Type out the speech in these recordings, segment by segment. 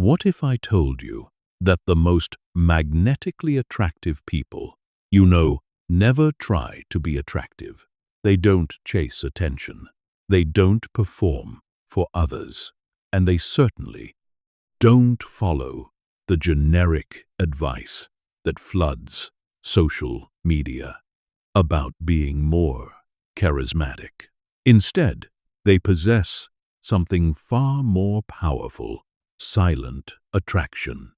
What if I told you that the most magnetically attractive people you know never try to be attractive? They don't chase attention. They don't perform for others. And they certainly don't follow the generic advice that floods social media about being more charismatic. Instead, they possess something far more powerful: silent attraction.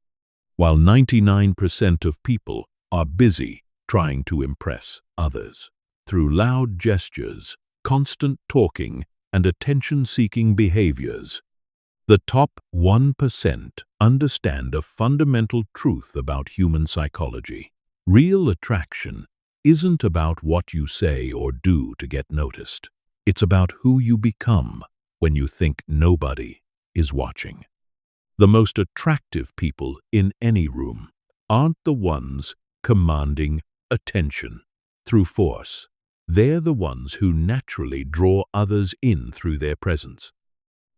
While 99% of people are busy trying to impress others through loud gestures, constant talking, and attention-seeking behaviors, the top 1% understand a fundamental truth about human psychology. Real attraction isn't about what you say or do to get noticed. It's about who you become when you think nobody is watching. The most attractive people in any room aren't the ones commanding attention through force. They're the ones who naturally draw others in through their presence,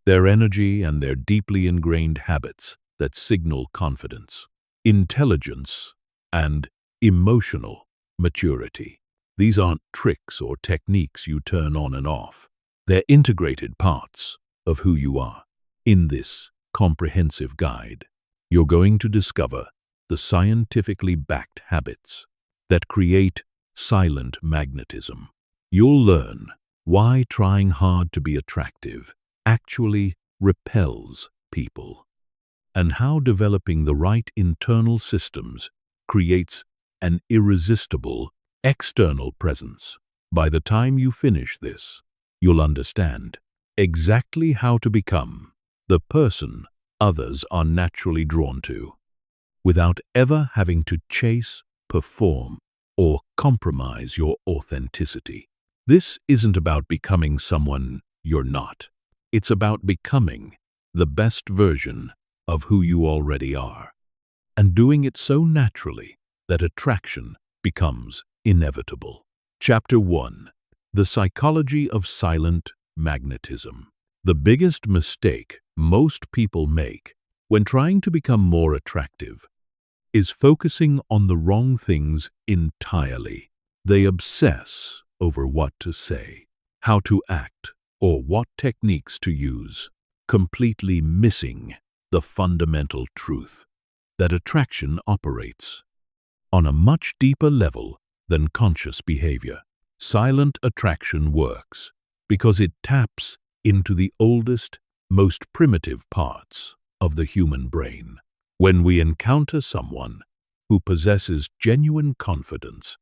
their energy, and their deeply ingrained habits that signal confidence, intelligence, and emotional maturity. These aren't tricks or techniques you turn on and off. They're integrated parts of who you are. In this comprehensive guide, you're going to discover the scientifically backed habits that create silent magnetism. You'll learn why trying hard to be attractive actually repels people, and how developing the right internal systems creates an irresistible external presence. By the time you finish this, you'll understand exactly how to become the person others are naturally drawn to, without ever having to chase, perform, or compromise your authenticity. This isn't about becoming someone you're not. It's about becoming the best version of who you already are, and doing it so naturally that attraction becomes inevitable. Chapter 1: The Psychology of Silent Magnetism. The biggest mistake most people make when trying to become more attractive is focusing on the wrong things entirely. They obsess over what to say, how to act, or what techniques to use, completely missing the fundamental truth that attraction operates on a much deeper level than conscious behavior. Silent attraction works because it taps into the oldest, most primitive parts of the human brain. When we encounter someone who possesses genuine confidence,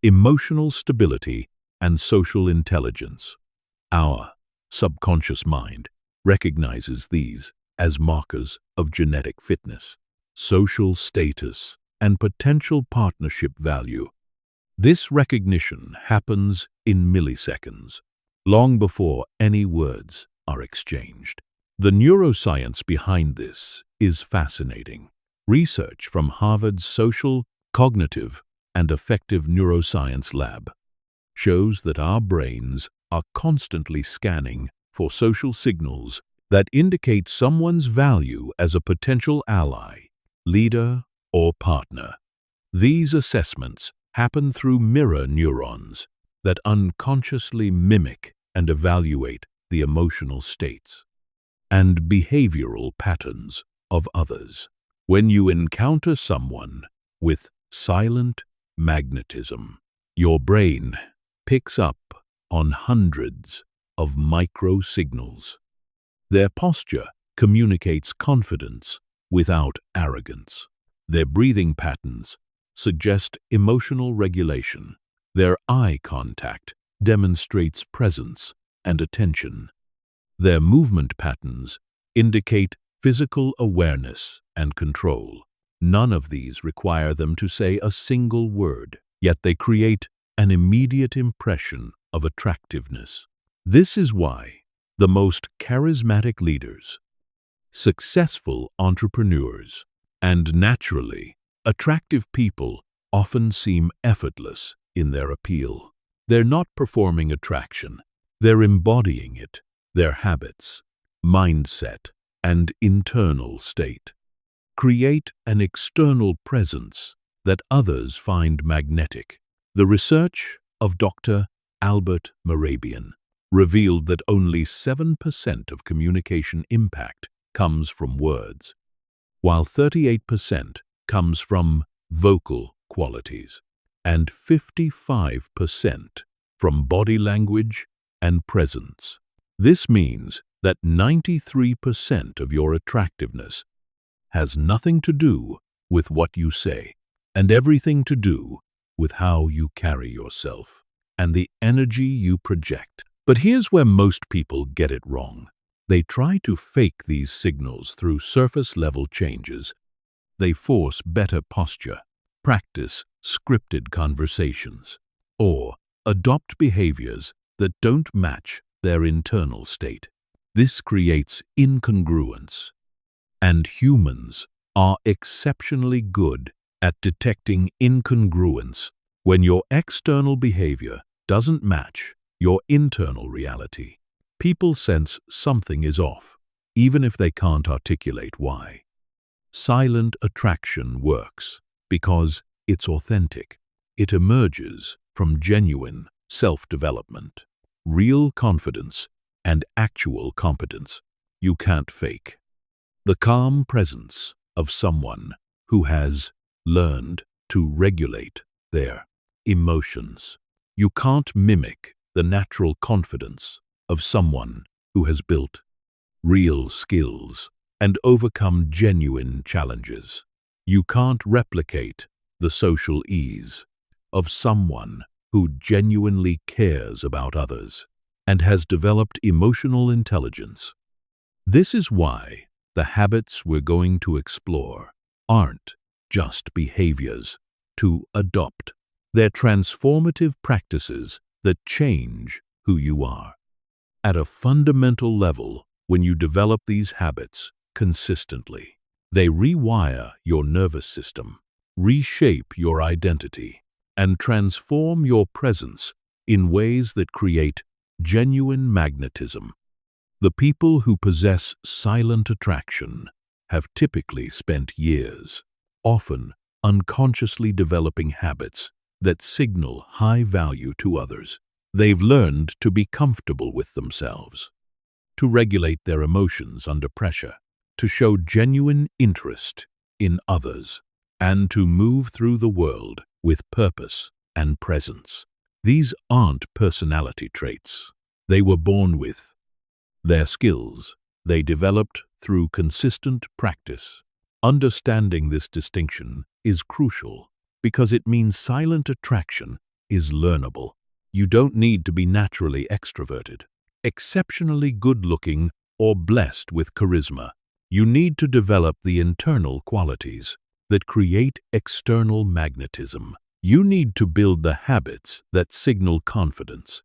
emotional stability, and social intelligence, our subconscious mind recognizes these as markers of genetic fitness, social status, and potential partnership value. This recognition happens in milliseconds, long before any words are exchanged. The neuroscience behind this is fascinating. Research from Harvard's Social, Cognitive, and Affective Neuroscience Lab shows that our brains are constantly scanning for social signals that indicate someone's value as a potential ally, leader, or partner. These assessments happen through mirror neurons that unconsciously mimic and evaluate the emotional states and behavioral patterns of others. When you encounter someone with silent magnetism, your brain picks up on hundreds of micro signals. Their posture communicates confidence without arrogance. Their breathing patterns suggest emotional regulation. Their eye contact demonstrates presence and attention. Their movement patterns indicate physical awareness and control. None of these require them to say a single word, yet they create an immediate impression of attractiveness. This is why the most charismatic leaders, successful entrepreneurs, and naturally attractive people often seem effortless in their appeal. They're not performing attraction, they're embodying it, their habits, mindset, and internal state. create an external presence that others find magnetic. The research of Dr. Albert Mehrabian revealed that only 7% of communication impact comes from words, while 38% comes from vocal qualities and 55% from body language and presence. This means that 93% of your attractiveness has nothing to do with what you say and everything to do with how you carry yourself and the energy you project. But here's where most people get it wrong. They try to fake these signals through surface-level changes. They force better posture, practice scripted conversations, or adopt behaviors that don't match their internal state. This creates incongruence, and humans are exceptionally good at detecting incongruence when your external behavior doesn't match your internal reality. People sense something is off, even if they can't articulate why. Silent attraction works because it's authentic. It emerges from genuine self-development, real confidence, and actual competence you can't fake. The calm presence of someone who has learned to regulate their emotions. You can't mimic the natural confidence of someone who has built real skills and overcome genuine challenges. You can't replicate the social ease of someone who genuinely cares about others and has developed emotional intelligence. This is why the habits we're going to explore aren't just behaviors to adopt. They're transformative practices that change who you are. At a fundamental level, when you develop these habits consistently, they rewire your nervous system, reshape your identity, and transform your presence in ways that create genuine magnetism. The people who possess silent attraction have typically spent years, often unconsciously developing habits that signal high value to others. They've learned to be comfortable with themselves, to regulate their emotions under pressure, to show genuine interest in others, and to move through the world with purpose and presence. These aren't personality traits they were born with. They're skills they developed through consistent practice. Understanding this distinction is crucial because it means silent attraction is learnable. You don't need to be naturally extroverted, exceptionally good-looking, or blessed with charisma. You need to develop the internal qualities that create external magnetism. You need to build the habits that signal confidence,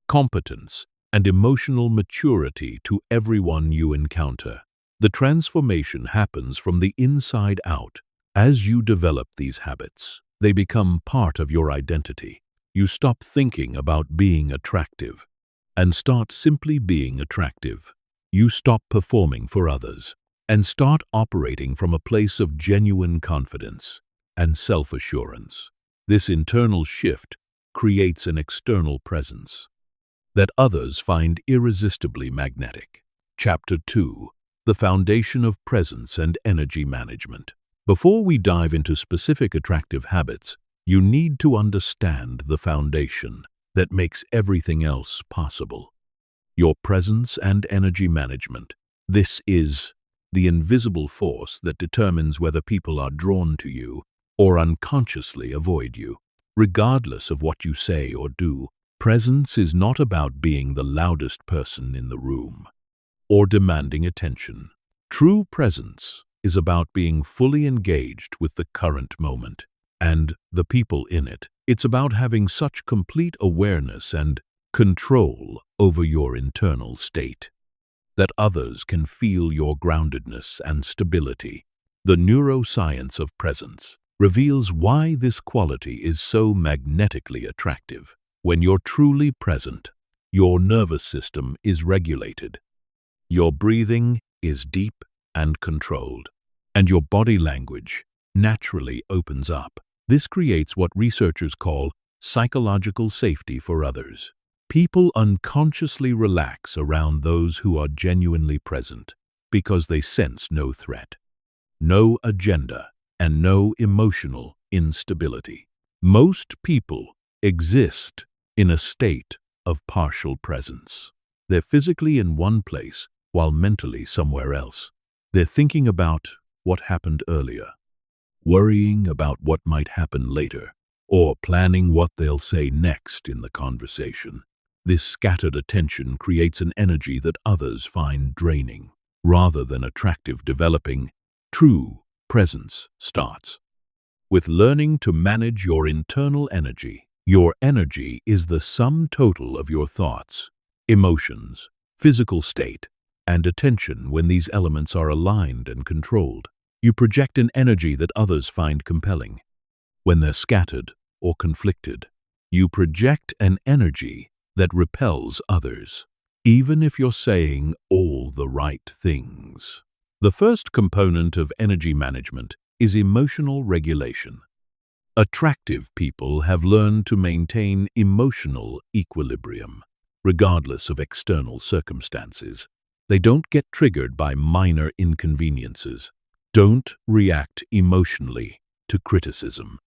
competence, and emotional maturity to everyone you encounter. The transformation happens from the inside out. As you develop these habits, they become part of your identity. You stop thinking about being attractive and start simply being attractive. You stop performing for others and start operating from a place of genuine confidence and self-assurance. This internal shift creates an external presence that others find irresistibly magnetic. Chapter 2: The Foundation of Presence and Energy Management. Before we dive into specific attractive habits, you need to understand the foundation that makes everything else possible. Your presence and energy management. This is the invisible force that determines whether people are drawn to you or unconsciously avoid you. Regardless of what you say or do, presence is not about being the loudest person in the room or demanding attention. True presence is about being fully engaged with the current moment and the people in it. It's about having such complete awareness and control over your internal state that others can feel your groundedness and stability. The neuroscience of presence reveals why this quality is so magnetically attractive. When you're truly present, your nervous system is regulated. Your breathing is deep and controlled. and your body language naturally opens up. This creates what researchers call psychological safety for others. People unconsciously relax around those who are genuinely present because they sense no threat, no agenda, and no emotional instability. Most people exist in a state of partial presence. They're physically in one place while mentally somewhere else. They're thinking about what happened earlier, worrying about what might happen later, or planning what they'll say next in the conversation. This scattered attention creates an energy that others find draining, rather than attractive. Developing true presence starts with learning to manage your internal energy. Your energy is the sum total of your thoughts, emotions, physical state, and attention. When these elements are aligned and controlled, you project an energy that others find compelling. When they're scattered or conflicted, you project an energy that repels others, even if you're saying all the right things. The first component of energy management is emotional regulation. Attractive people have learned to maintain emotional equilibrium, regardless of external circumstances. They don't get triggered by minor inconveniences, don't react emotionally to criticism,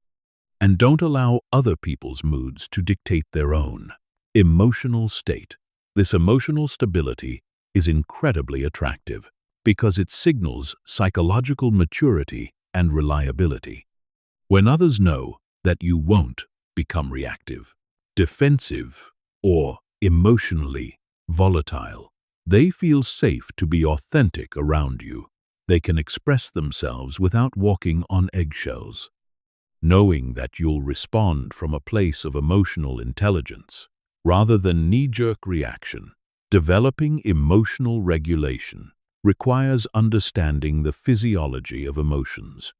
and don't allow other people's moods to dictate their own emotional state. This emotional stability is incredibly attractive because it signals psychological maturity and reliability. When others know that you won't become reactive, defensive, or emotionally volatile, they feel safe to be authentic around you. They can express themselves without walking on eggshells, knowing that you'll respond from a place of emotional intelligence rather than knee-jerk reaction. Developing emotional regulation requires understanding the physiology of emotions.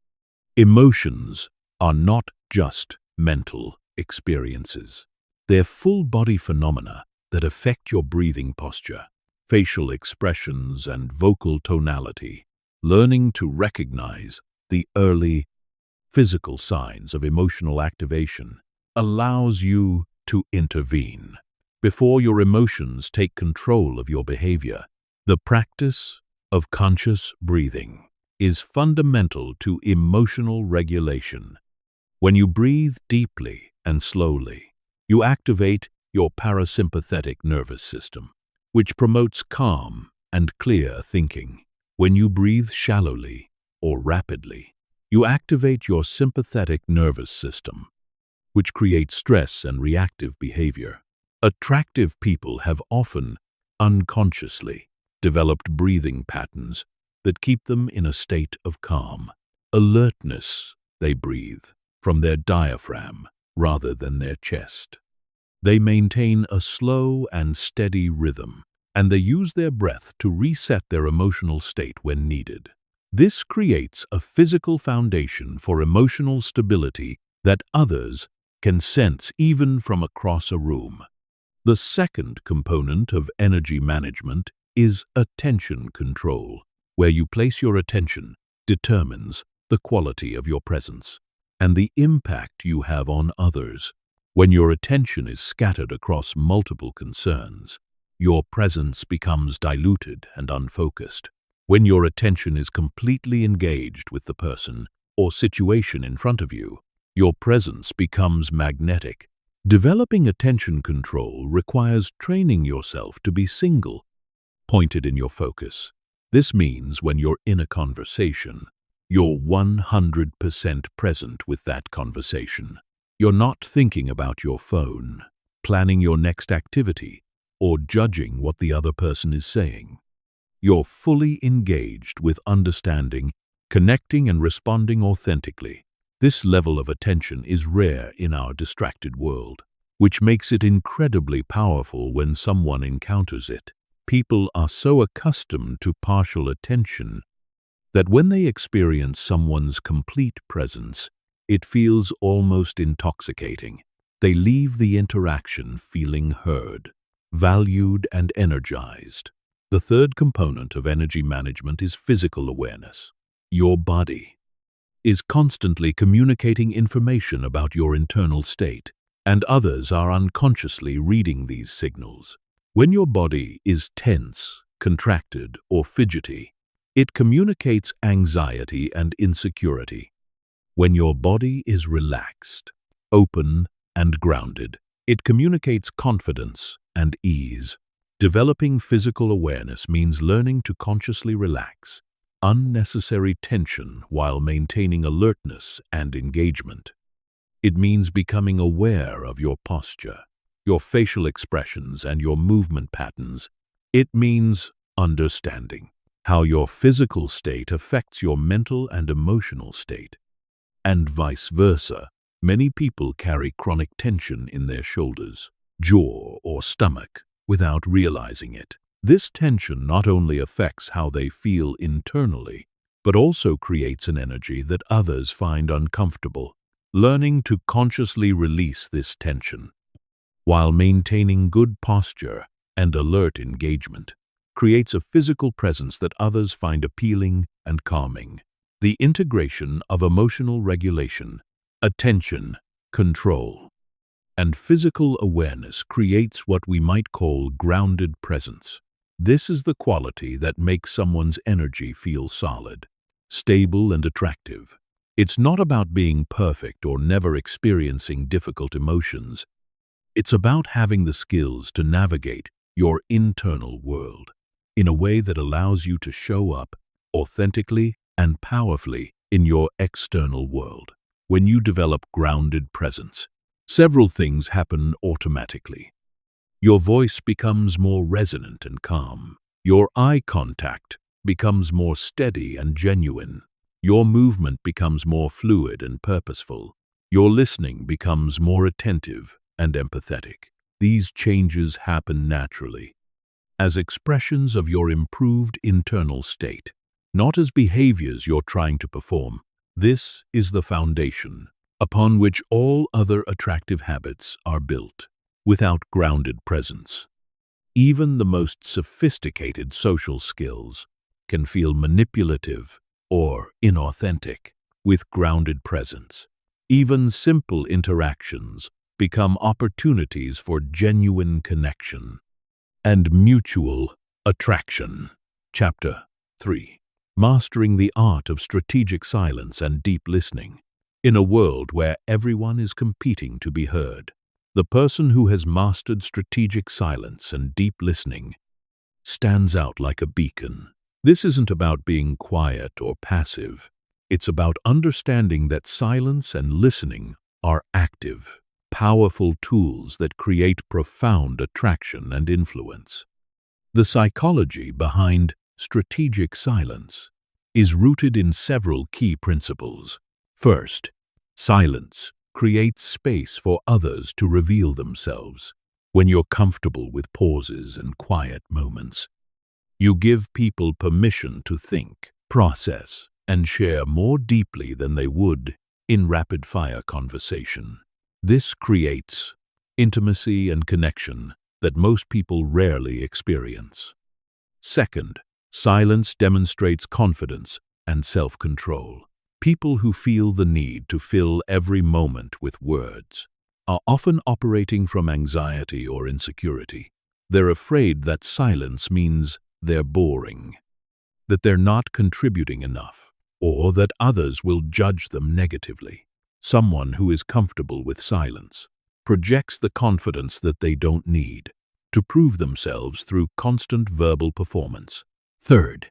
Emotions are not just mental experiences. They're full-body phenomena that affect your breathing posture, facial expressions, and vocal tonality. Learning to recognize the early physical signs of emotional activation allows you to intervene before your emotions take control of your behavior. The practice of conscious breathing is fundamental to emotional regulation. When you breathe deeply and slowly, you activate your parasympathetic nervous system, which promotes calm and clear thinking. When you breathe shallowly or rapidly, you activate your sympathetic nervous system, which creates stress and reactive behavior. Attractive people have often unconsciously developed breathing patterns that keep them in a state of calm alertness. They breathe from their diaphragm rather than their chest. They maintain a slow and steady rhythm, and they use their breath to reset their emotional state when needed. This creates a physical foundation for emotional stability that others can sense even from across a room. The second component of energy management is attention control. Where you place your attention determines the quality of your presence and the impact you have on others. When your attention is scattered across multiple concerns, your presence becomes diluted and unfocused. When your attention is completely engaged with the person or situation in front of you, your presence becomes magnetic. Developing attention control requires training yourself to be single-pointed in your focus. This means when you're in a conversation, you're 100% present with that conversation. You're not thinking about your phone, planning your next activity, or judging what the other person is saying. You're fully engaged with understanding, connecting, and responding authentically. This level of attention is rare in our distracted world, which makes it incredibly powerful when someone encounters it. People are so accustomed to partial attention that when they experience someone's complete presence, it feels almost intoxicating. They leave the interaction feeling heard, valued, and energized. The third component of energy management is physical awareness. Your body is constantly communicating information about your internal state, and others are unconsciously reading these signals. When your body is tense, contracted, or fidgety, it communicates anxiety and insecurity. When your body is relaxed, open, and grounded, it communicates confidence and ease. Developing physical awareness means learning to consciously relax unnecessary tension while maintaining alertness and engagement. It means becoming aware of your posture, your facial expressions, and your movement patterns. It means understanding how your physical state affects your mental and emotional state, and vice versa. Many people carry chronic tension in their shoulders, jaw, or stomach without realizing it. This tension not only affects how they feel internally, but also creates an energy that others find uncomfortable. Learning to consciously release this tension, while maintaining good posture and alert engagement, creates a physical presence that others find appealing and calming. The integration of emotional regulation, attention, control, and physical awareness creates what we might call grounded presence. This is the quality that makes someone's energy feel solid, stable, and attractive. It's not about being perfect or never experiencing difficult emotions. It's about having the skills to navigate your internal world in a way that allows you to show up authentically and powerfully in your external world. When you develop grounded presence, several things happen automatically. Your voice becomes more resonant and calm. Your eye contact becomes more steady and genuine. Your movement becomes more fluid and purposeful. Your listening becomes more attentive and empathetic. These changes happen naturally, as expressions of your improved internal state, not as behaviors you're trying to perform. This is the foundation upon which all other attractive habits are built. Without grounded presence, even the most sophisticated social skills can feel manipulative or inauthentic. With grounded presence, even simple interactions become opportunities for genuine connection and mutual attraction. Chapter 3. Mastering the art of strategic silence and deep listening. In a world where everyone is competing to be heard, the person who has mastered strategic silence and deep listening stands out like a beacon. This isn't about being quiet or passive. It's about understanding that silence and listening are active, powerful tools that create profound attraction and influence. The psychology behind strategic silence is rooted in several key principles. First, silence creates space for others to reveal themselves. When you're comfortable with pauses and quiet moments, you give people permission to think, process, and share more deeply than they would in rapid-fire conversation. This creates intimacy and connection that most people rarely experience. Second, silence demonstrates confidence and self-control. People who feel the need to fill every moment with words are often operating from anxiety or insecurity. They're afraid that silence means they're boring, that they're not contributing enough, or that others will judge them negatively. Someone who is comfortable with silence projects the confidence that they don't need to prove themselves through constant verbal performance. Third,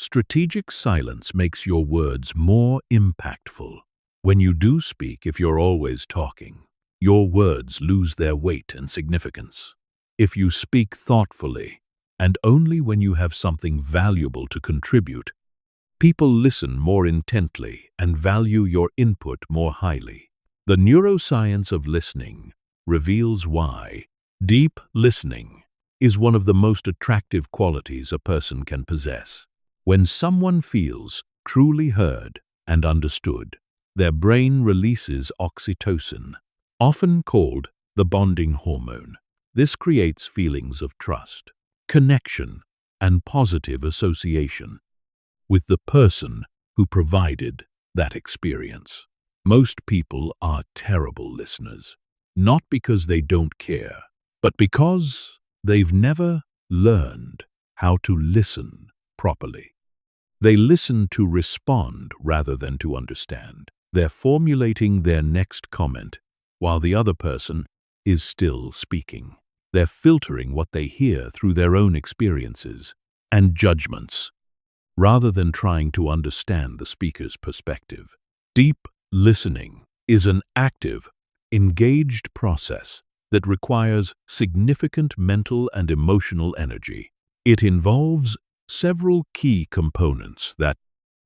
strategic silence makes your words more impactful. When you do speak, if you're always talking, your words lose their weight and significance. If you speak thoughtfully, and only when you have something valuable to contribute, people listen more intently and value your input more highly. The neuroscience of listening reveals why deep listening is one of the most attractive qualities a person can possess. When someone feels truly heard and understood, their brain releases oxytocin, often called the bonding hormone. This creates feelings of trust, connection, and positive association with the person who provided that experience. Most people are terrible listeners, not because they don't care, but because they've never learned how to listen properly. They listen to respond rather than to understand. They're formulating their next comment while the other person is still speaking. They're filtering what they hear through their own experiences and judgments, rather than trying to understand the speaker's perspective. Deep listening is an active, engaged process that requires significant mental and emotional energy. It involves several key components that,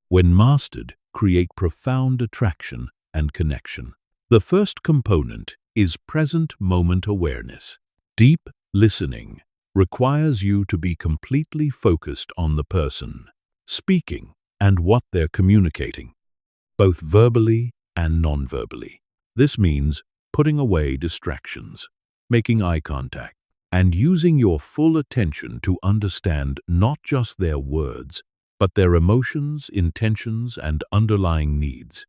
when mastered, create profound attraction and connection. The first component is present moment awareness. Deep listening requires you to be completely focused on the person speaking and what they're communicating, both verbally and non-verbally. This means putting away distractions, making eye contact, and using your full attention to understand not just their words, but their emotions, intentions, and underlying needs.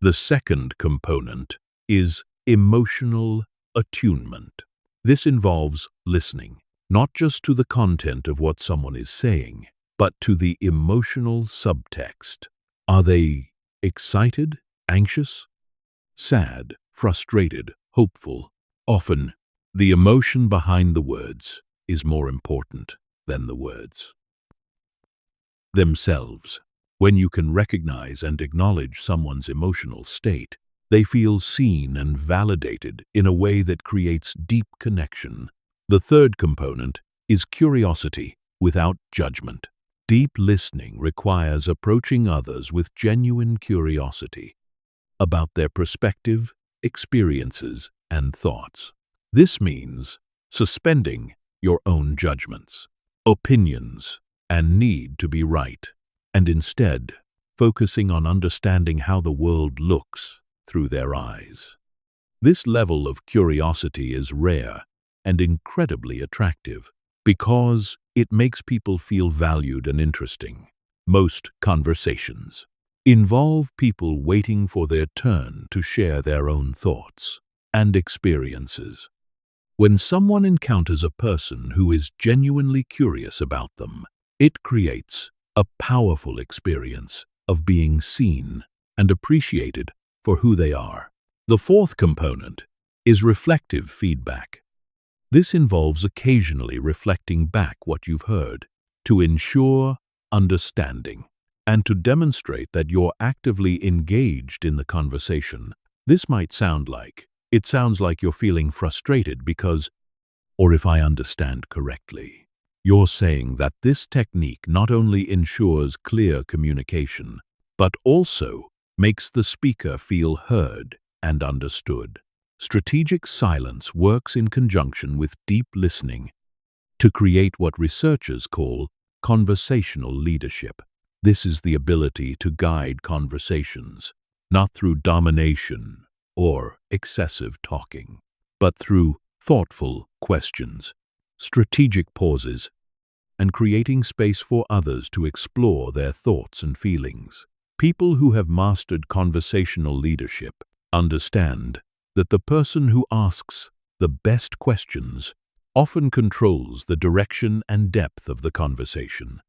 The second component is emotional attunement. This involves listening, not just to the content of what someone is saying, but to the emotional subtext. Are they excited, anxious, sad, frustrated, hopeful? Often, the emotion behind the words is more important than the words themselves. When you can recognize and acknowledge someone's emotional state, they feel seen and validated in a way that creates deep connection. The third component is curiosity without judgment. Deep listening requires approaching others with genuine curiosity about their perspective, experiences, and thoughts. This means suspending your own judgments, opinions, and need to be right, and instead focusing on understanding how the world looks through their eyes. This level of curiosity is rare and incredibly attractive because it makes people feel valued and interesting. Most conversations involve people waiting for their turn to share their own thoughts and experiences. When someone encounters a person who is genuinely curious about them, it creates a powerful experience of being seen and appreciated for who they are. The fourth component is reflective feedback. This involves occasionally reflecting back what you've heard to ensure understanding and to demonstrate that you're actively engaged in the conversation. This might sound like, it sounds like you're feeling frustrated because, or if I understand correctly, you're saying that this technique not only ensures clear communication, but also makes the speaker feel heard and understood. Strategic silence works in conjunction with deep listening to create what researchers call conversational leadership. This is the ability to guide conversations, not through domination or excessive talking, but through thoughtful questions, strategic pauses, and creating space for others to explore their thoughts and feelings. People who have mastered conversational leadership understand that the person who asks the best questions often controls the direction and depth of the conversation.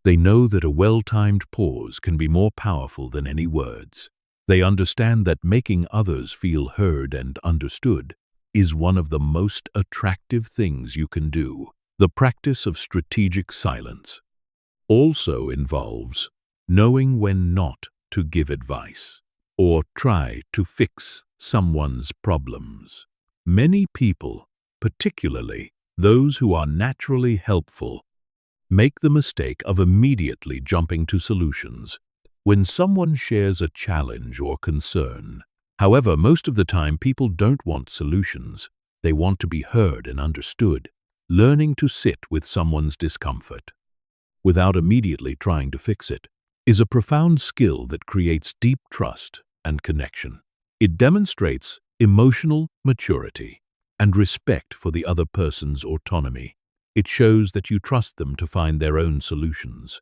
They know that a well-timed pause can be more powerful than any words. They understand that making others feel heard and understood is one of the most attractive things you can do. The practice of strategic silence also involves knowing when not to give advice or try to fix someone's problems. Many people, particularly those who are naturally helpful, make the mistake of immediately jumping to solutions when someone shares a challenge or concern. However, most of the time people don't want solutions. They want to be heard and understood. Learning to sit with someone's discomfort without immediately trying to fix it is a profound skill that creates deep trust and connection. It demonstrates emotional maturity and respect for the other person's autonomy. It shows that you trust them to find their own solutions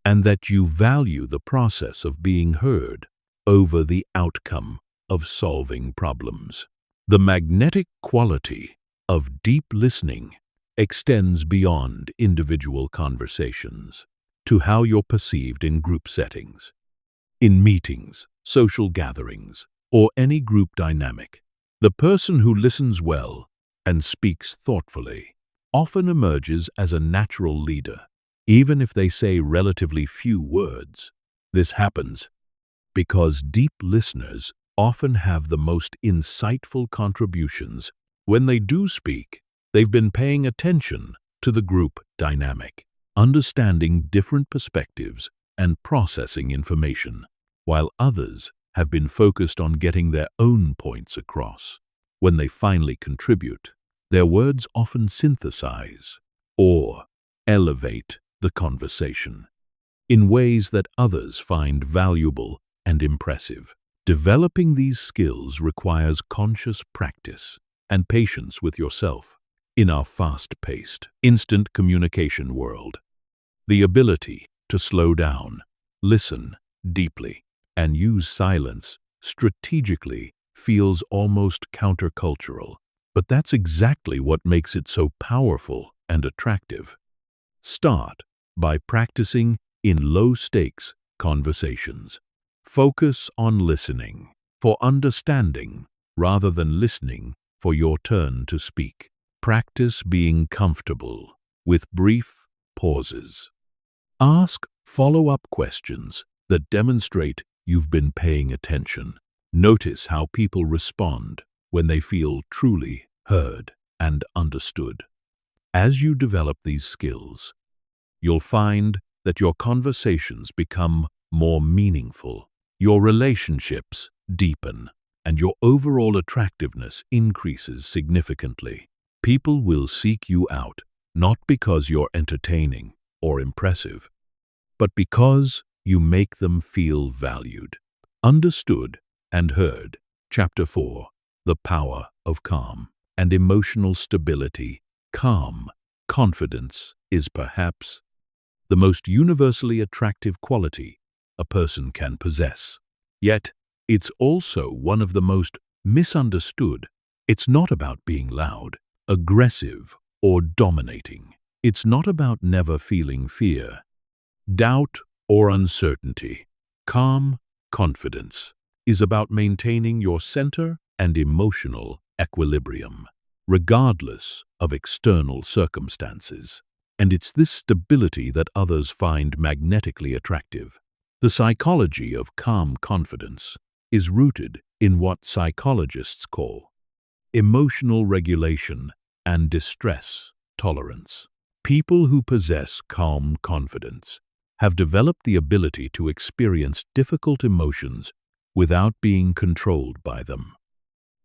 and that you value the process of being heard over the outcome of solving problems. The magnetic quality of deep listening extends beyond individual conversations to how you're perceived in group settings. In meetings, social gatherings, or any group dynamic, the person who listens well and speaks thoughtfully often emerges as a natural leader, even if they say relatively few words. This happens because deep listeners often have the most insightful contributions. When they do speak, they've been paying attention to the group dynamic, understanding different perspectives and processing information, while others have been focused on getting their own points across. When they finally contribute, their words often synthesize or elevate the conversation in ways that others find valuable and impressive. Developing these skills requires conscious practice and patience with yourself. In our fast-paced, instant communication world, the ability to slow down, listen deeply, and use silence strategically feels almost countercultural. But that's exactly what makes it so powerful and attractive. Start by practicing in low-stakes conversations. Focus on listening for understanding rather than listening for your turn to speak. Practice being comfortable with brief pauses. Ask follow-up questions that demonstrate you've been paying attention. Notice how people respond when they feel truly heard and understood. As you develop these skills, you'll find that your conversations become more meaningful, your relationships deepen, and your overall attractiveness increases significantly. People will seek you out not because you're entertaining or impressive, but because you make them feel valued, understood, and heard. Chapter 4. The Power of Calm and Emotional Stability. Calm confidence is perhaps the most universally attractive quality a person can possess. Yet, it's also one of the most misunderstood. It's not about being loud, aggressive, or dominating. It's not about never feeling fear, doubt, or uncertainty. Calm confidence is about maintaining your center and emotional equilibrium, regardless of external circumstances. And it's this stability that others find magnetically attractive. The psychology of calm confidence is rooted in what psychologists call emotional regulation and distress tolerance. People who possess calm confidence have developed the ability to experience difficult emotions without being controlled by them.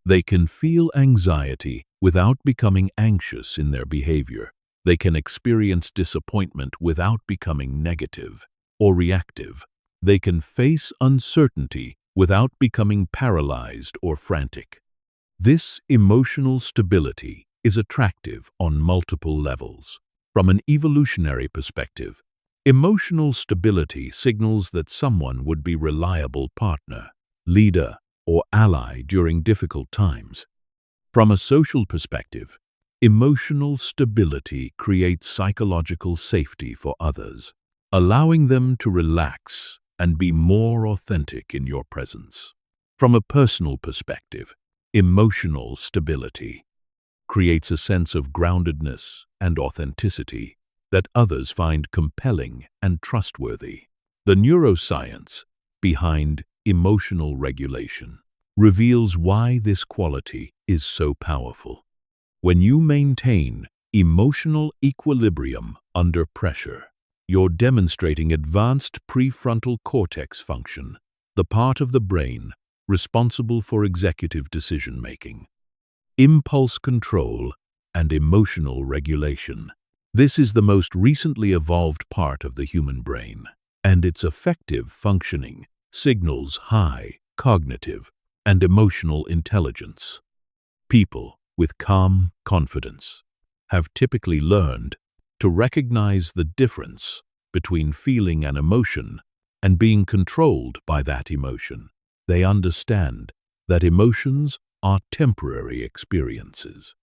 They can feel anxiety without becoming anxious in their behavior. They can experience disappointment without becoming negative or reactive. They can face uncertainty without becoming paralyzed or frantic. This emotional stability is attractive on multiple levels. From an evolutionary perspective, emotional stability signals that someone would be a reliable partner, leader, or ally during difficult times. From a social perspective, emotional stability creates psychological safety for others, allowing them to relax and be more authentic in your presence. From a personal perspective, emotional stability creates a sense of groundedness and authenticity that others find compelling and trustworthy. The neuroscience behind emotional regulation reveals why this quality is so powerful. When you maintain emotional equilibrium under pressure, you're demonstrating advanced prefrontal cortex function, the part of the brain responsible for executive decision-making, impulse control, and emotional regulation. This is the most recently evolved part of the human brain, and its effective functioning signals high cognitive and emotional intelligence. People with calm confidence have typically learned to recognize the difference between feeling an emotion and being controlled by that emotion. They understand that emotions are temporary experiences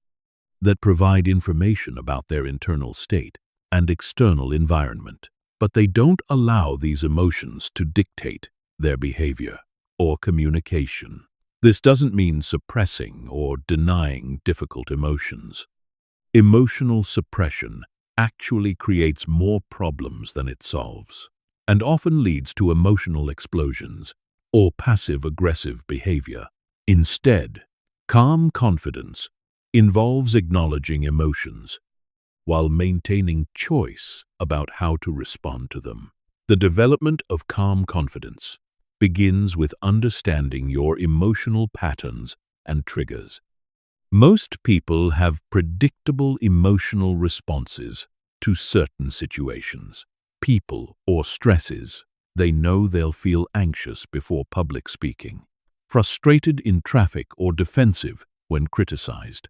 that provide information about their internal state and external environment, but they don't allow these emotions to dictate their behavior or communication. This doesn't mean suppressing or denying difficult emotions. Emotional suppression actually creates more problems than it solves, and often leads to emotional explosions or passive-aggressive behavior. Instead, calm confidence involves acknowledging emotions while maintaining choice about how to respond to them. The development of calm confidence begins with understanding your emotional patterns and triggers. Most people have predictable emotional responses to certain situations, people, or stresses. They know they'll feel anxious before public speaking, frustrated in traffic, or defensive when criticized.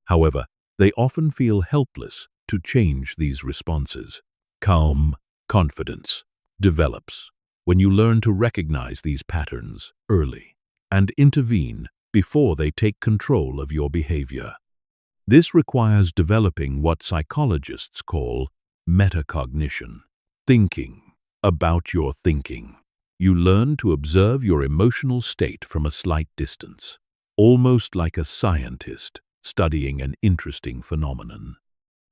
However, they often feel helpless to change these responses. Calm confidence develops when you learn to recognize these patterns early and intervene before they take control of your behavior. This requires developing what psychologists call metacognition, thinking about your thinking. You learn to observe your emotional state from a slight distance, almost like a scientist studying an interesting phenomenon.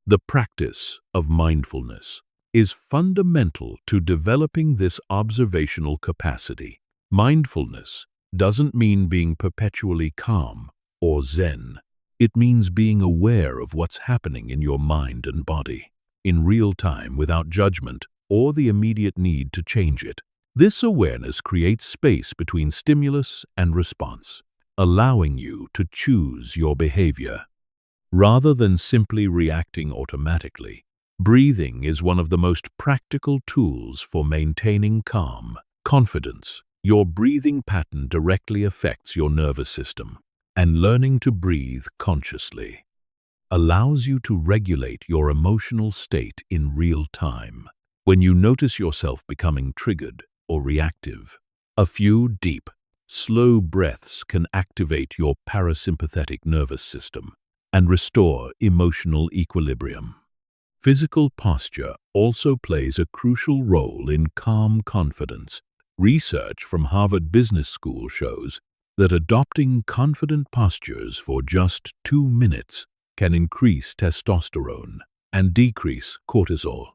The practice of mindfulness is fundamental to developing this observational capacity. Mindfulness doesn't mean being perpetually calm or zen. It means being aware of what's happening in your mind and body, in real time, without judgment or the immediate need to change it. This awareness creates space between stimulus and response, allowing you to choose your behavior. Rather than simply reacting automatically, breathing is one of the most practical tools for maintaining calm confidence. Your breathing pattern directly affects your nervous system, and learning to breathe consciously allows you to regulate your emotional state in real time. When you notice yourself becoming triggered or reactive, a few deep, slow breaths can activate your parasympathetic nervous system and restore emotional equilibrium. Physical posture also plays a crucial role in calm confidence. Research from Harvard Business School shows that adopting confident postures for just 2 minutes can increase testosterone and decrease cortisol,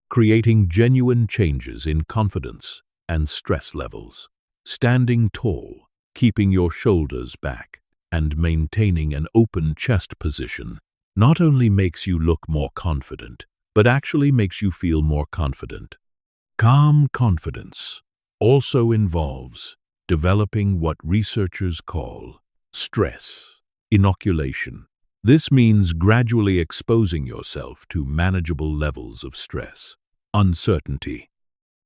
creating genuine changes in confidence and stress levels. Standing tall, keeping your shoulders back, and maintaining an open chest position not only makes you look more confident, but actually makes you feel more confident. Calm confidence also involves developing what researchers call stress inoculation. This means gradually exposing yourself to manageable levels of stress, uncertainty,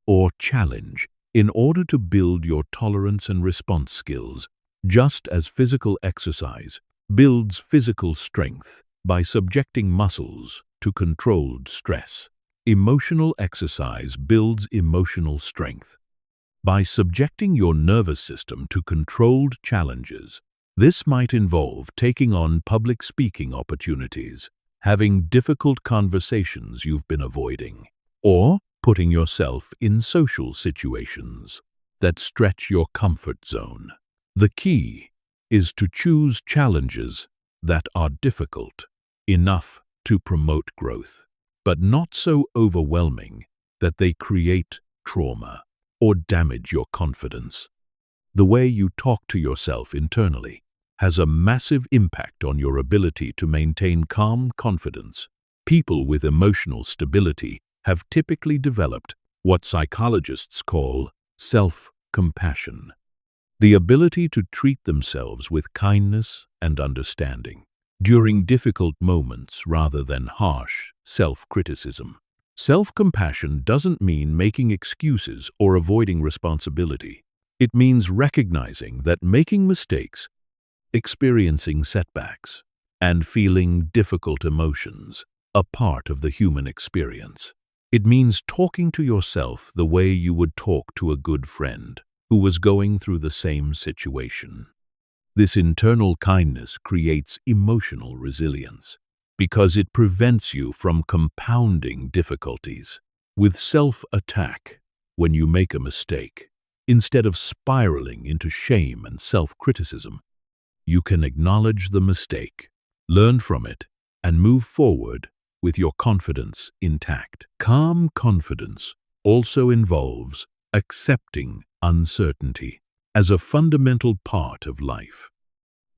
or challenge in order to build your tolerance and response skills, just as physical exercise builds physical strength by subjecting muscles to controlled stress. Emotional exercise builds emotional strength. By subjecting your nervous system to controlled challenges, this might involve taking on public speaking opportunities, having difficult conversations you've been avoiding, or putting yourself in social situations that stretch your comfort zone. The key is to choose challenges that are difficult enough to promote growth, but not so overwhelming that they create trauma or damage your confidence. The way you talk to yourself internally has a massive impact on your ability to maintain calm confidence. People with emotional stability have typically developed what psychologists call self-compassion, the ability to treat themselves with kindness and understanding during difficult moments rather than harsh self-criticism. Self-compassion doesn't mean making excuses or avoiding responsibility. It means recognizing that making mistakes, experiencing setbacks, and feeling difficult emotions are part of the human experience. It means talking to yourself the way you would talk to a good friend who was going through the same situation. This internal kindness creates emotional resilience because it prevents you from compounding difficulties with self-attack when you make a mistake. Instead of spiraling into shame and self-criticism, you can acknowledge the mistake, learn from it, and move forward with your confidence intact. Calm confidence also involves accepting uncertainty as a fundamental part of life.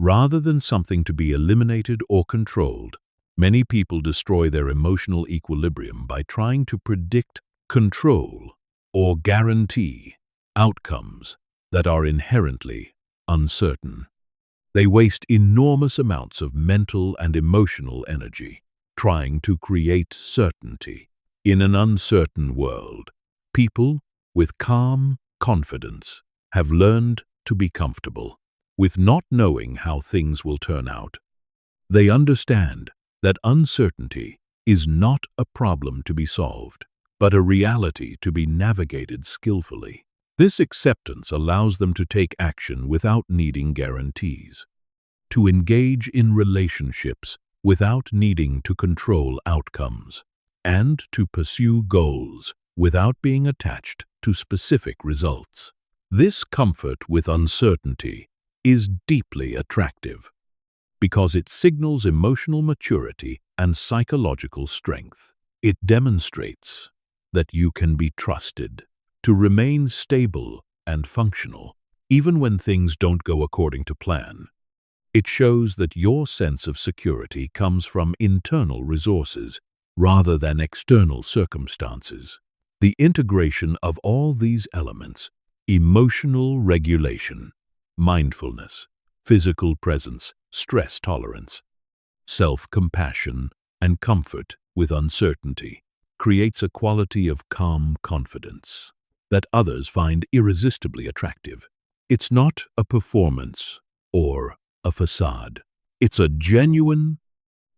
Rather than something to be eliminated or controlled, many people destroy their emotional equilibrium by trying to predict, control, or guarantee outcomes that are inherently uncertain. They waste enormous amounts of mental and emotional energy trying to create certainty. In an uncertain world, people with calm confidence have learned to be comfortable with not knowing how things will turn out. They understand that uncertainty is not a problem to be solved, but a reality to be navigated skillfully. This acceptance allows them to take action without needing guarantees, to engage in relationships without needing to control outcomes, and to pursue goals without being attached to specific results. This comfort with uncertainty is deeply attractive because it signals emotional maturity and psychological strength. It demonstrates that you can be trusted to remain stable and functional even when things don't go according to plan. It shows that your sense of security comes from internal resources rather than external circumstances. The integration of all these elements, emotional regulation, mindfulness, physical presence, stress tolerance, self-compassion, and comfort with uncertainty, creates a quality of calm confidence that others find irresistibly attractive. It's not a performance or a facade. It's a genuine,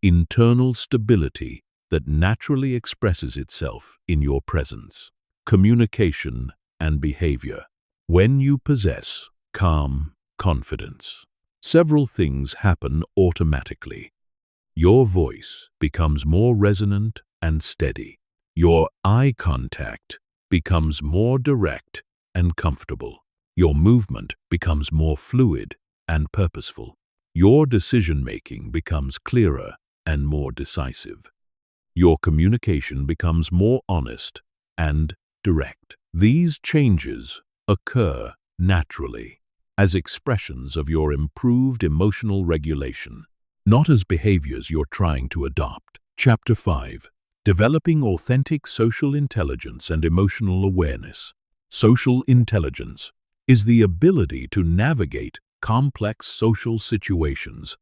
internal stability that naturally expresses itself in your presence, communication, and behavior. When you possess calm confidence, several things happen automatically. Your voice becomes more resonant and steady. Your eye contact becomes more direct and comfortable. Your movement becomes more fluid and purposeful. Your decision-making becomes clearer and more decisive. Your communication becomes more honest and direct. These changes occur naturally as expressions of your improved emotional regulation, not as behaviors you're trying to adopt. Chapter 5. Developing authentic social intelligence and emotional awareness. Social intelligence is the ability to navigate complex social situations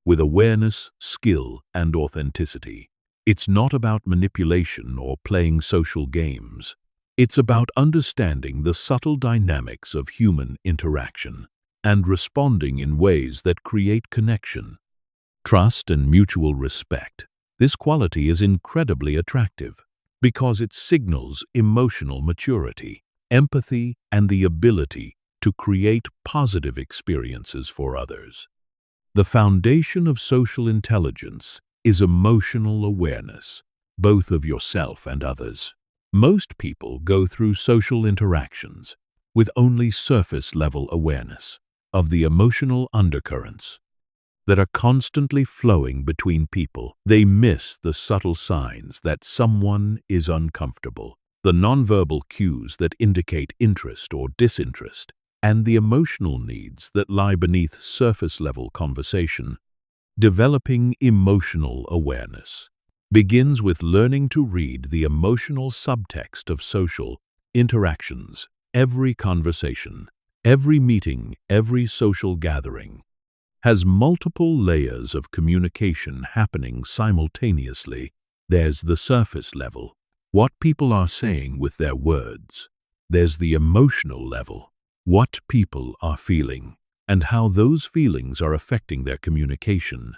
with awareness, skill, and authenticity. It's not about manipulation or playing social games. It's about understanding the subtle dynamics of human interaction and responding in ways that create connection, trust, and mutual respect. This quality is incredibly attractive because it signals emotional maturity, empathy, and the ability to create positive experiences for others. The foundation of social intelligence is emotional awareness, both of yourself and others. Most people go through social interactions with only surface-level awareness of the emotional undercurrents that are constantly flowing between people. They miss the subtle signs that someone is uncomfortable, the nonverbal cues that indicate interest or disinterest, and the emotional needs that lie beneath surface-level conversation. Developing emotional awareness begins with learning to read the emotional subtext of social interactions. Every conversation, every meeting, every social gathering has multiple layers of communication happening simultaneously. There's the surface level, what people are saying with their words. There's the emotional level, what people are feeling and how those feelings are affecting their communication.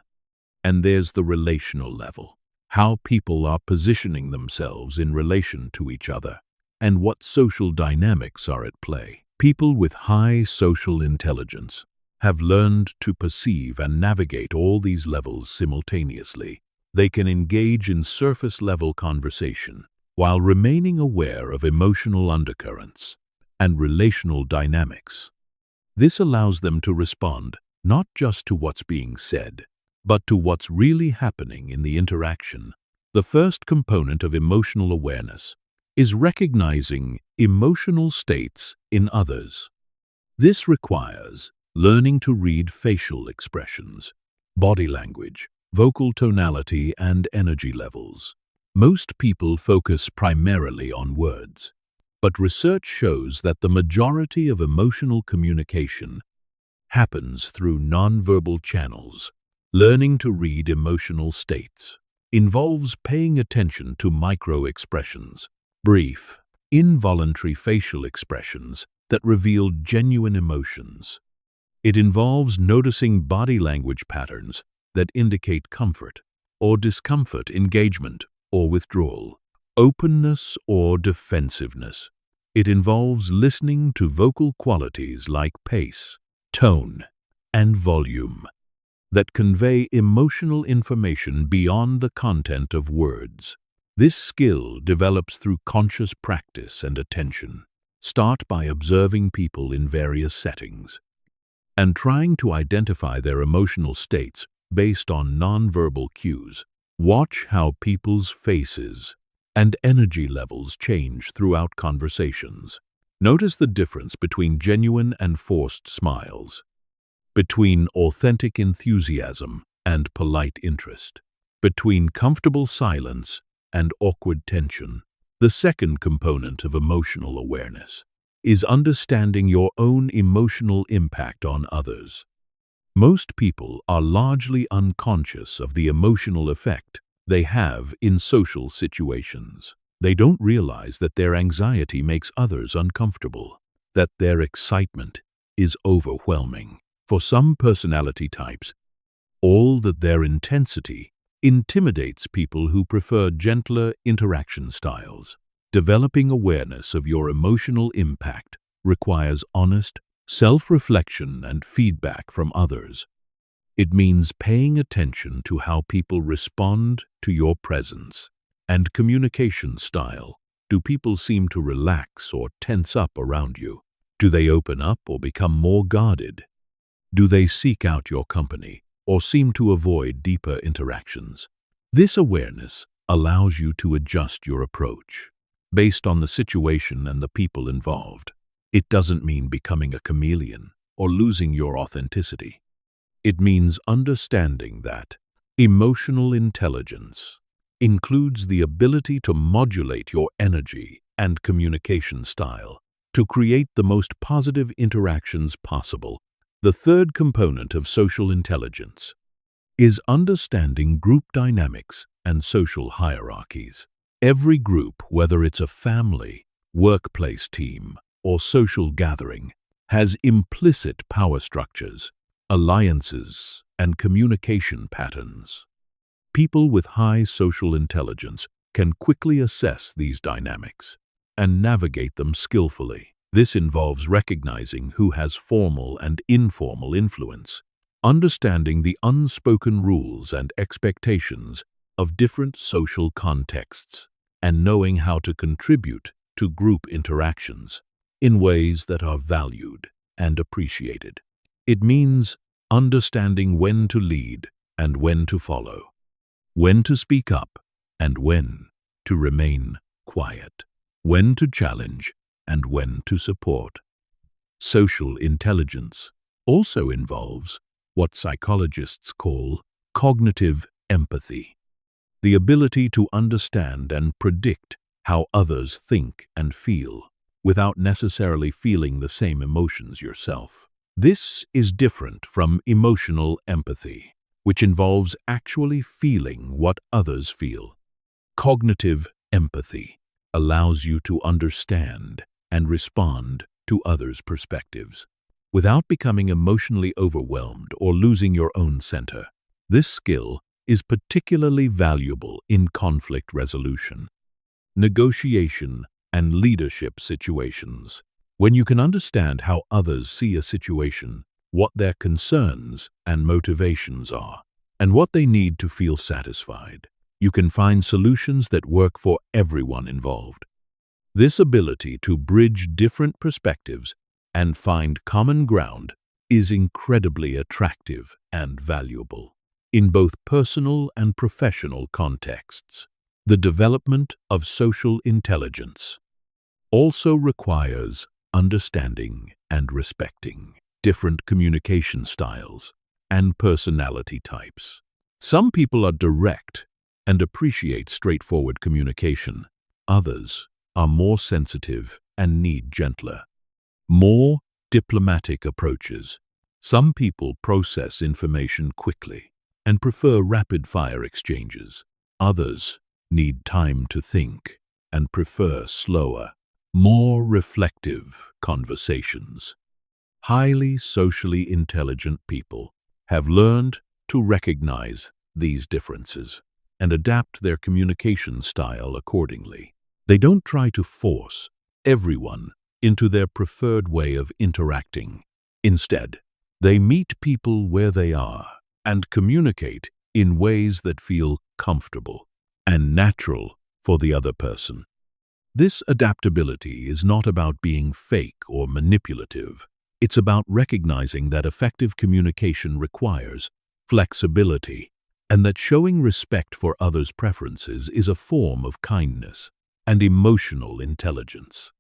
And there's the relational level, how people are positioning themselves in relation to each other, and what social dynamics are at play. People with high social intelligence have learned to perceive and navigate all these levels simultaneously. They can engage in surface-level conversation while remaining aware of emotional undercurrents and relational dynamics. This allows them to respond not just to what's being said, but to what's really happening in the interaction. The first component of emotional awareness is recognizing emotional states in others. This requires learning to read facial expressions, body language, vocal tonality, and energy levels. Most people focus primarily on words, but research shows that the majority of emotional communication happens through nonverbal channels. Learning to read emotional states involves paying attention to micro-expressions, brief, involuntary facial expressions that reveal genuine emotions. It involves noticing body language patterns that indicate comfort or discomfort, engagement or withdrawal, openness or defensiveness. It involves listening to vocal qualities like pace, tone, and volume that convey emotional information beyond the content of words. This skill develops through conscious practice and attention. Start by observing people in various settings and trying to identify their emotional states based on nonverbal cues. Watch how people's faces and energy levels change throughout conversations. Notice the difference between genuine and forced smiles, between authentic enthusiasm and polite interest, between comfortable silence and awkward tension. The second component of emotional awareness is understanding your own emotional impact on others. Most people are largely unconscious of the emotional effect they have in social situations. They don't realize that their anxiety makes others uncomfortable, that their excitement is overwhelming. For some personality types, all that their intensity intimidates people who prefer gentler interaction styles. Developing awareness of your emotional impact requires honest self-reflection and feedback from others. It means paying attention to how people respond to your presence and communication style. Do people seem to relax or tense up around you? Do they open up or become more guarded? Do they seek out your company or seem to avoid deeper interactions? This awareness allows you to adjust your approach based on the situation and the people involved. It doesn't mean becoming a chameleon or losing your authenticity. It means understanding that emotional intelligence includes the ability to modulate your energy and communication style to create the most positive interactions possible. The third component of social intelligence is understanding group dynamics and social hierarchies. Every group, whether it's a family, workplace team, or social gathering, has implicit power structures, alliances, and communication patterns. People with high social intelligence can quickly assess these dynamics and navigate them skillfully. This involves recognizing who has formal and informal influence, understanding the unspoken rules and expectations of different social contexts, and knowing how to contribute to group interactions in ways that are valued and appreciated. It means understanding when to lead and when to follow, when to speak up and when to remain quiet, when to challenge and when to support. Social intelligence also involves what psychologists call cognitive empathy, the ability to understand and predict how others think and feel without necessarily feeling the same emotions yourself. This is different from emotional empathy, which involves actually feeling what others feel. Cognitive empathy allows you to understand and respond to others' perspectives without becoming emotionally overwhelmed or losing your own center. This skill is particularly valuable in conflict resolution, negotiation, and leadership situations. When you can understand how others see a situation, what their concerns and motivations are, and what they need to feel satisfied, you can find solutions that work for everyone involved. This ability to bridge different perspectives and find common ground is incredibly attractive and valuable. In both personal and professional contexts, the development of social intelligence also requires understanding and respecting different communication styles and personality types. Some people are direct and appreciate straightforward communication. Others are more sensitive and need gentler, more diplomatic approaches. Some people process information quickly and prefer rapid-fire exchanges. Others need time to think and prefer slower, more reflective conversations. Highly socially intelligent people have learned to recognize these differences and adapt their communication style accordingly. They don't try to force everyone into their preferred way of interacting. Instead, they meet people where they are and communicate in ways that feel comfortable and natural for the other person. This adaptability is not about being fake or manipulative. It's about recognizing that effective communication requires flexibility and that showing respect for others' preferences is a form of kindness and emotional intelligence.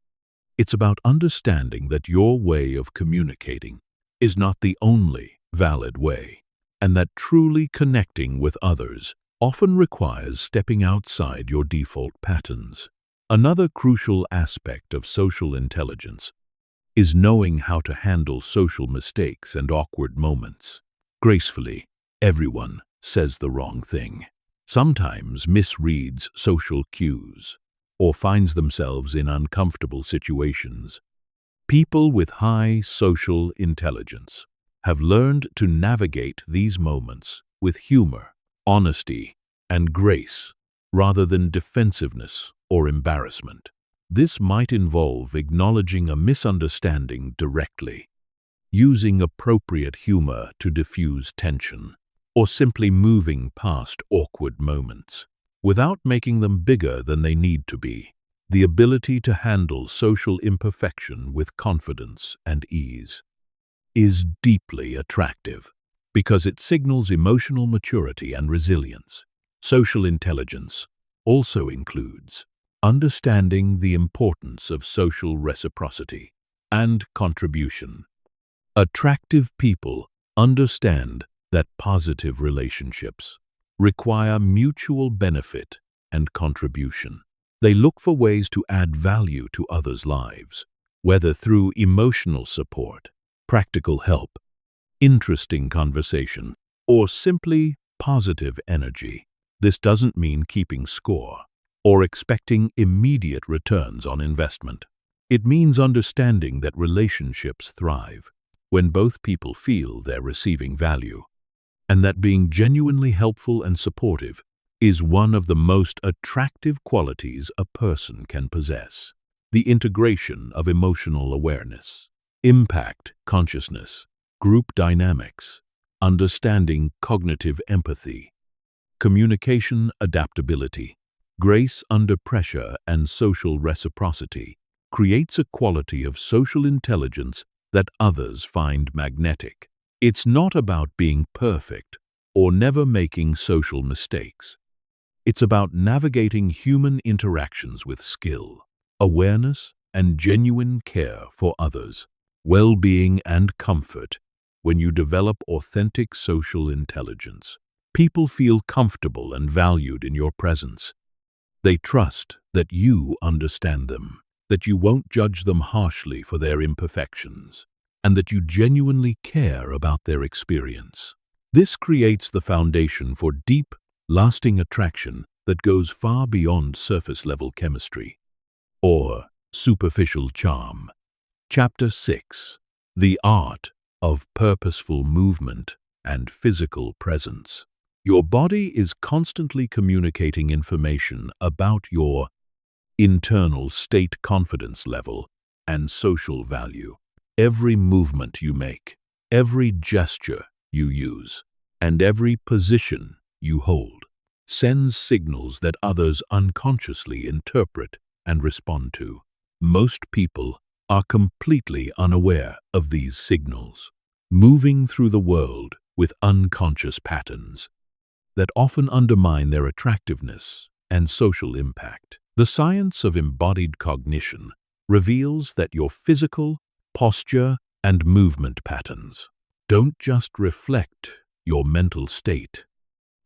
It's about understanding that your way of communicating is not the only valid way, and that truly connecting with others often requires stepping outside your default patterns. Another crucial aspect of social intelligence is knowing how to handle social mistakes and awkward moments gracefully. Everyone says the wrong thing, sometimes misreads social cues, or finds themselves in uncomfortable situations. People with high social intelligence have learned to navigate these moments with humor, honesty, and grace, rather than defensiveness or embarrassment. This might involve acknowledging a misunderstanding directly, using appropriate humor to diffuse tension, or simply moving past awkward moments without making them bigger than they need to be. The ability to handle social imperfection with confidence and ease is deeply attractive because it signals emotional maturity and resilience. Social intelligence also includes understanding the importance of social reciprocity and contribution. Attractive people understand that positive relationships require mutual benefit and contribution. They look for ways to add value to others' lives, whether through emotional support, practical help, interesting conversation, or simply positive energy. This doesn't mean keeping score or expecting immediate returns on investment. It means understanding that relationships thrive when both people feel they're receiving value, and that being genuinely helpful and supportive is one of the most attractive qualities a person can possess. The integration of emotional awareness, impact consciousness, group dynamics, understanding cognitive empathy, communication adaptability, grace under pressure, and social reciprocity creates a quality of social intelligence that others find magnetic. It's not about being perfect or never making social mistakes. It's about navigating human interactions with skill, awareness, and genuine care for others, well-being and comfort. When you develop authentic social intelligence, people feel comfortable and valued in your presence. They trust that you understand them, that you won't judge them harshly for their imperfections, and that you genuinely care about their experience. This creates the foundation for deep, lasting attraction that goes far beyond surface-level chemistry or superficial charm. Chapter 6: The Art of Purposeful Movement and Physical Presence. Your body is constantly communicating information about your internal state, confidence level, and social value. Every movement you make, every gesture you use, and every position you hold sends signals that others unconsciously interpret and respond to. Most people are completely unaware of these signals, moving through the world with unconscious patterns that often undermine their attractiveness and social impact. The science of embodied cognition reveals that your physical, posture, and movement patterns don't just reflect your mental state.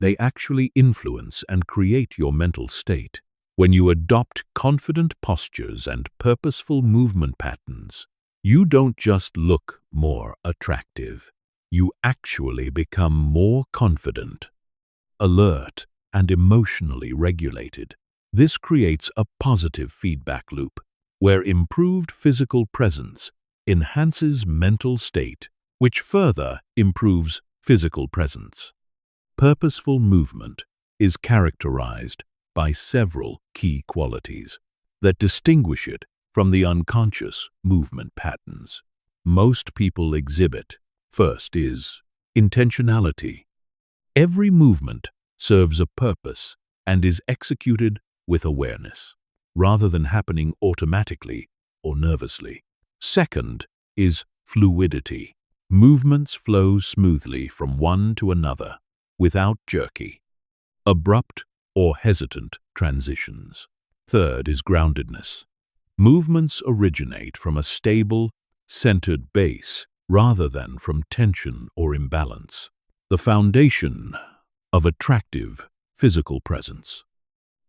They actually influence and create your mental state. When you adopt confident postures and purposeful movement patterns, you don't just look more attractive. You actually become more confident, alert, and emotionally regulated. This creates a positive feedback loop where improved physical presence enhances mental state, which further improves physical presence. Purposeful movement is characterized by several key qualities that distinguish it from the unconscious movement patterns most people exhibit. First is intentionality. Every movement serves a purpose and is executed with awareness, rather than happening automatically or nervously. Second is fluidity. Movements flow smoothly from one to another, without jerky, abrupt, or hesitant transitions. Third is groundedness. Movements originate from a stable, centered base rather than from tension or imbalance. The foundation of attractive physical presence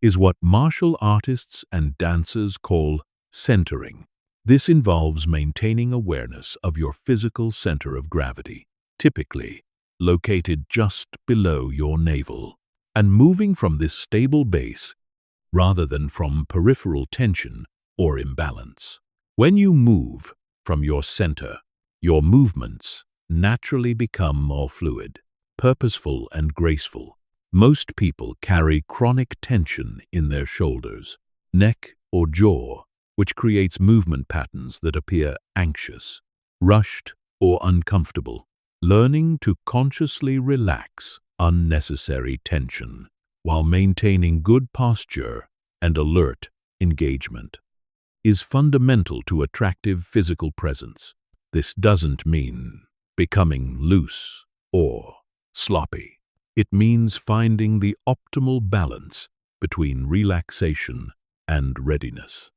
is what martial artists and dancers call centering. This involves maintaining awareness of your physical center of gravity, typically located just below your navel, and moving from this stable base rather than from peripheral tension or imbalance. When you move from your center, your movements naturally become more fluid, purposeful, and graceful. Most people carry chronic tension in their shoulders, neck, or jaw, which creates movement patterns that appear anxious, rushed, or uncomfortable. Learning to consciously relax unnecessary tension while maintaining good posture and alert engagement is fundamental to attractive physical presence. This doesn't mean becoming loose or sloppy. It means finding the optimal balance between relaxation and readiness.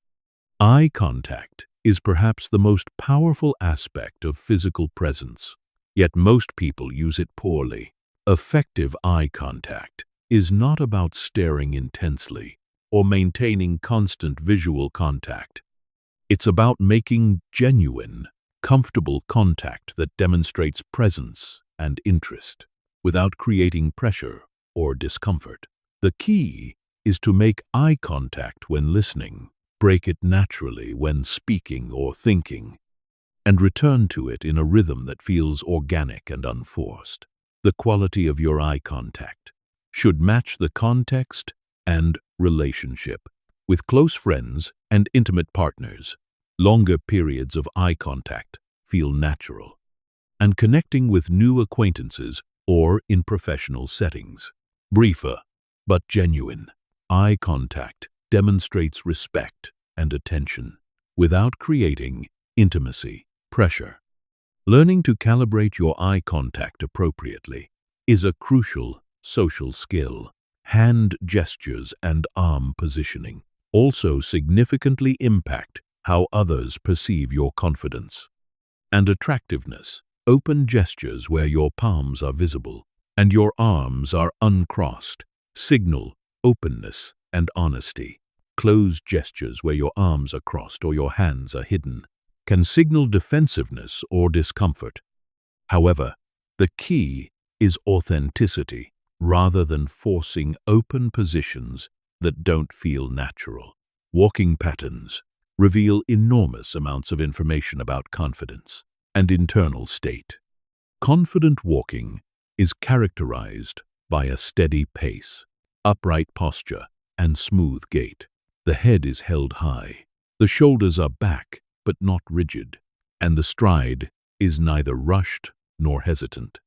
Eye contact is perhaps the most powerful aspect of physical presence, yet most people use it poorly. Effective eye contact is not about staring intensely or maintaining constant visual contact. It's about making genuine, comfortable contact that demonstrates presence and interest without creating pressure or discomfort. The key is to make eye contact when listening, break it naturally when speaking or thinking, and return to it in a rhythm that feels organic and unforced. The quality of your eye contact should match the context and relationship. With close friends and intimate partners, longer periods of eye contact feel natural, and connecting with new acquaintances or in professional settings. Briefer but genuine eye contact demonstrates respect and attention without creating intimacy pressure. Learning to calibrate your eye contact appropriately is a crucial social skill. Hand gestures and arm positioning also significantly impact how others perceive your confidence and attractiveness. Open gestures where your palms are visible and your arms are uncrossed signal openness and honesty. Closed gestures where your arms are crossed or your hands are hidden can signal defensiveness or discomfort. However, the key is authenticity rather than forcing open positions that don't feel natural. Walking patterns reveal enormous amounts of information about confidence and internal state. Confident walking is characterized by a steady pace, upright posture, and smooth gait. The head is held high, the shoulders are back but not rigid, and the stride is neither rushed nor hesitant.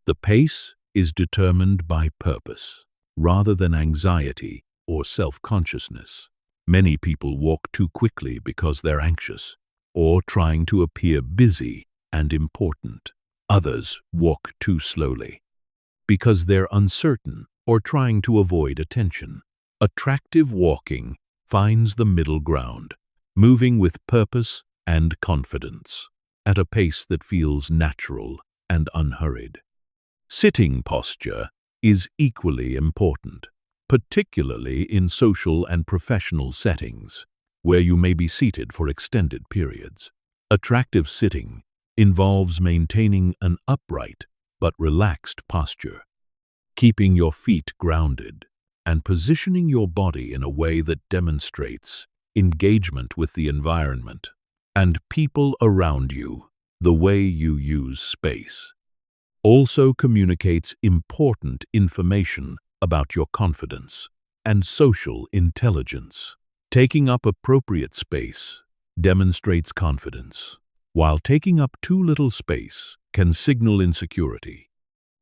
The pace is determined by purpose, rather than anxiety or self-consciousness. Many people walk too quickly because they're anxious, or trying to appear busy and important. Others walk too slowly because they're uncertain or trying to avoid attention. Attractive walking finds the middle ground, moving with purpose and confidence, at a pace that feels natural and unhurried. Sitting posture is equally important, particularly in social and professional settings, where you may be seated for extended periods. Attractive sitting involves maintaining an upright but relaxed posture, keeping your feet grounded, and positioning your body in a way that demonstrates engagement with the environment and people around you. The way you use space also communicates important information about your confidence and social intelligence. Taking up appropriate space demonstrates confidence, while taking up too little space can signal insecurity,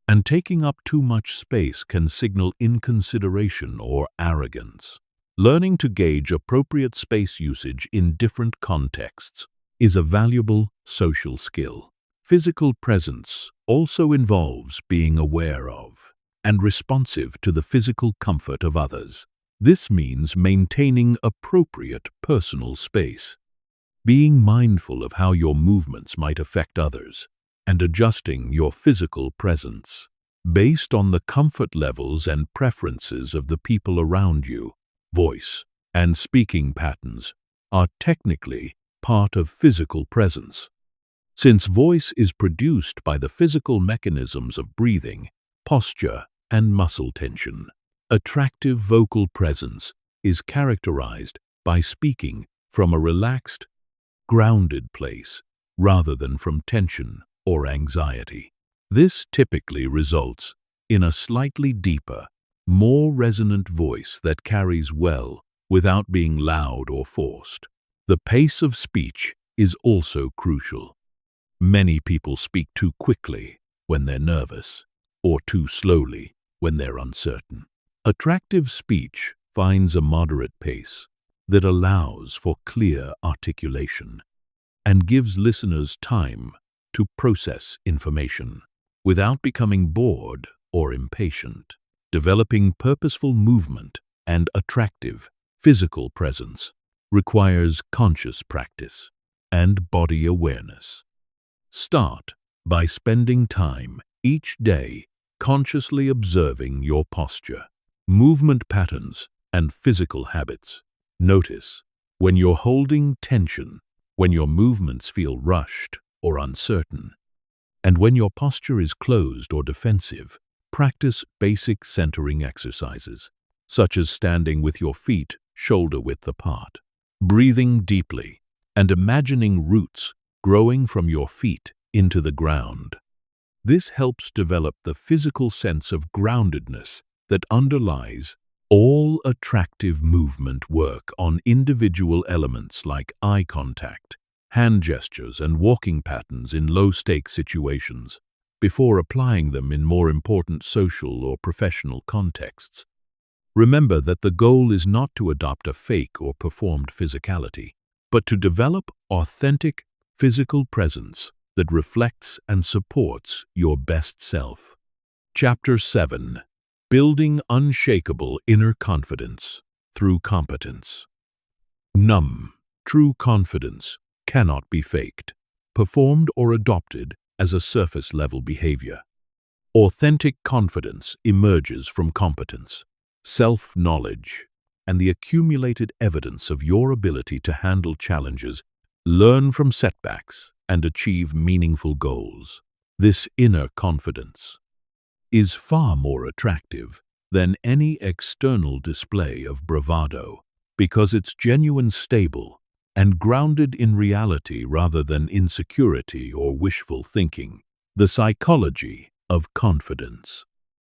and taking up too much space can signal inconsideration or arrogance. Learning to gauge appropriate space usage in different contexts is a valuable social skill. Physical presence also involves being aware of and responsive to the physical comfort of others. This means maintaining appropriate personal space, being mindful of how your movements might affect others, and adjusting your physical presence based on the comfort levels and preferences of the people around you. Voice and speaking patterns are technically part of physical presence. Since voice is produced by the physical mechanisms of breathing, posture, and muscle tension, attractive vocal presence is characterized by speaking from a relaxed, grounded place rather than from tension or anxiety. This typically results in a slightly deeper, more resonant voice that carries well without being loud or forced. The pace of speech is also crucial. Many people speak too quickly when they're nervous, or too slowly when they're uncertain. Attractive speech finds a moderate pace that allows for clear articulation and gives listeners time to process information without becoming bored or impatient. Developing purposeful movement and attractive physical presence requires conscious practice and body awareness. Start by spending time each day consciously observing your posture, movement patterns, and physical habits. Notice when you're holding tension, when your movements feel rushed or uncertain, and when your posture is closed or defensive. Practice basic centering exercises, such as standing with your feet shoulder-width apart, breathing deeply, and imagining roots growing from your feet into the ground. This helps develop the physical sense of groundedness that underlies all attractive movement work on individual elements like eye contact, hand gestures, and walking patterns in low-stakes situations, before applying them in more important social or professional contexts. Remember that the goal is not to adopt a fake or performed physicality, but to develop authentic physical presence that reflects and supports your best self. Chapter 7. Building Unshakable Inner Confidence Through Competence. True confidence cannot be faked, performed, or adopted as a surface-level behavior. Authentic confidence emerges from competence, self-knowledge, and the accumulated evidence of your ability to handle challenges, learn from setbacks, and achieve meaningful goals. This inner confidence is far more attractive than any external display of bravado because it's genuine, stable, and grounded in reality rather than insecurity or wishful thinking. The psychology of confidence.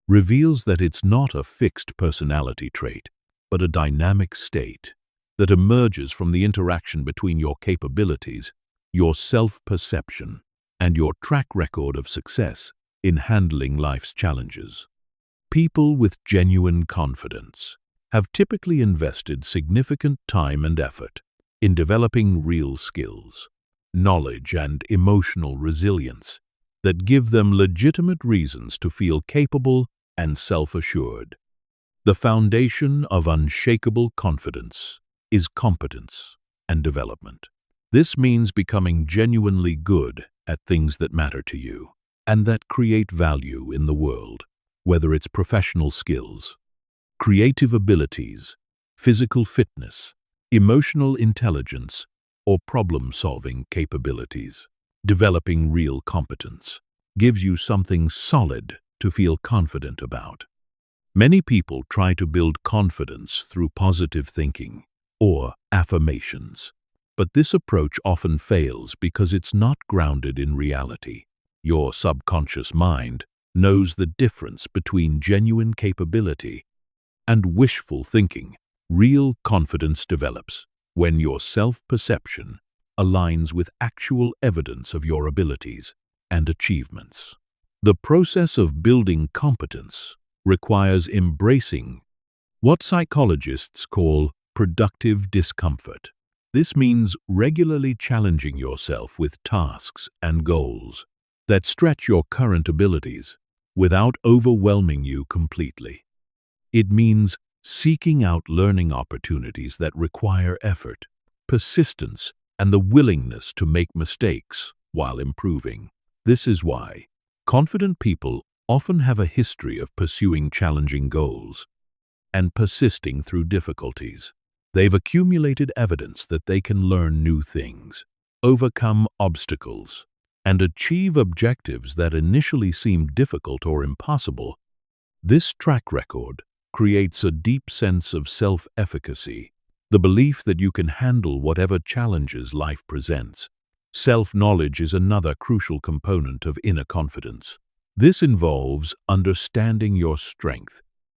reveals that it's not a fixed personality trait, but a dynamic state that emerges from the interaction between your capabilities, your self-perception, and your track record of success in handling life's challenges. People with genuine confidence have typically invested significant time and effort in developing real skills, knowledge, and emotional resilience that give them legitimate reasons to feel capable and self-assured. The foundation of unshakable confidence is competence and development. This means becoming genuinely good at things that matter to you and that create value in the world, whether it's professional skills, creative abilities, physical fitness, emotional intelligence, or problem-solving capabilities. Developing real competence gives you something solid to feel confident about. Many people try to build confidence through positive thinking or affirmations, but this approach often fails because it's not grounded in reality. Your subconscious mind knows the difference between genuine capability and wishful thinking. Real confidence develops when your self-perception aligns with actual evidence of your abilities and achievements. The process of building competence requires embracing what psychologists call productive discomfort. This means regularly challenging yourself with tasks and goals that stretch your current abilities without overwhelming you completely. It means seeking out learning opportunities that require effort, persistence, and the willingness to make mistakes while improving. This is why confident people often have a history of pursuing challenging goals and persisting through difficulties. They've accumulated evidence that they can learn new things, overcome obstacles, and achieve objectives that initially seemed difficult or impossible. This track record creates a deep sense of self-efficacy, the belief that you can handle whatever challenges life presents. Self-knowledge is another crucial component of inner confidence. This involves understanding your strength